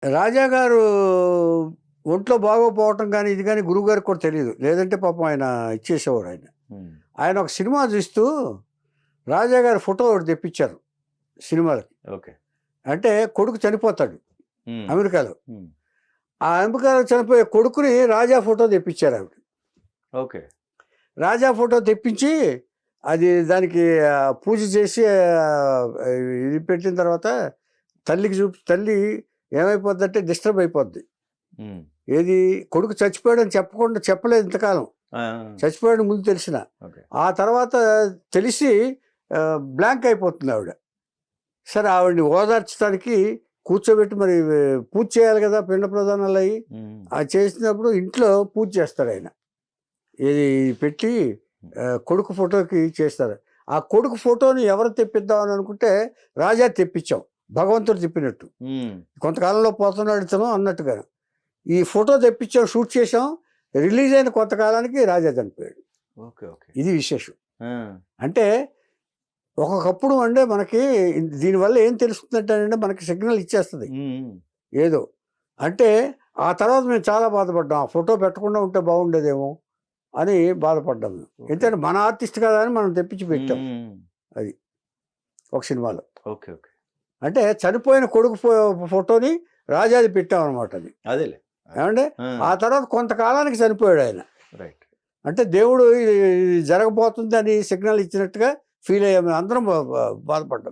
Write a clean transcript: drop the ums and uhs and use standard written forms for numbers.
రాజా గారు ఒంట్లో బాగోపోవటం కానీ ఇది కానీ గురువుగారికి కూడా తెలియదు. లేదంటే పాపం ఆయన ఇచ్చేసేవాడు ఆయన. ఆయన ఒక సినిమా చూస్తూ రాజా గారి ఫోటో ఒకటి తెప్పించారు సినిమాలకి. ఓకే. అంటే కొడుకు చనిపోతాడు అమెరికాలో. ఆ అమెరికాలో చనిపోయే కొడుకుని రాజా ఫోటో తెప్పించారు ఆవిడ. ఓకే. రాజా ఫోటో తెప్పించి అది దానికి పూజ చేసి ఇది పెట్టిన తర్వాత తల్లికి తల్లి ఏమైపోద్ది అంటే డిస్టర్బ్ అయిపోద్ది. ఏది కొడుకు చచ్చిపోయాడని చెప్పలేదు ఇంతకాలం. చచ్చిపోయాడు ముందు తెలిసిన ఆ తర్వాత తెలిసి బ్లాంక్ అయిపోతుంది ఆవిడ. సరే ఆవిడని ఓదార్చడానికి కూర్చోబెట్టి మరి పూజ చేయాలి కదా, పిండ ప్రదానాలు అయ్యి అది చేసినప్పుడు ఇంట్లో పూజ చేస్తాడు ఆయన. ఇది పెట్టి కొడుకు ఫోటోకి చేస్తారు. ఆ కొడుకు ఫోటోని ఎవరు తెప్పిద్దామని అనుకుంటే రాజా తెప్పించాం, భగవంతుడు చెప్పినట్టు. కొంతకాలంలో పోతున్నాడు ఇతను అన్నట్టుగా ఈ ఫోటో తెప్పించాం, షూట్ చేసాం. రిలీజ్ అయిన కొంతకాలానికి రాజా చనిపోయాడు. ఇది విశేషం. అంటే ఒక్కొక్కప్పుడు అంటే మనకి దీనివల్ల ఏం తెలుస్తుందంటే మనకి సిగ్నల్ ఇచ్చేస్తుంది ఏదో. అంటే ఆ తర్వాత మేము చాలా బాధపడ్డాం, ఆ ఫోటో పెట్టకుండా ఉంటే బాగుండేదేమో అని బాధపడ్డాం. ఎందుకంటే మన ఆర్టిస్ట్ కదా అని మనం తెప్పించి పెట్టాం అది ఒక సినిమాలో. Okay okay. అంటే చనిపోయిన కొడుకు ఫోటోని రాజాది పెట్టాం అనమాట. అది అదేలే ఏమంటే ఆ తర్వాత కొంతకాలానికి చనిపోయాడు ఆయన. రైట్. అంటే దేవుడు జరగబోతుంది అని సిగ్నల్ ఇచ్చినట్టుగా ఫీల్ అయ్యాము, అందరం బాధపడ్డాం.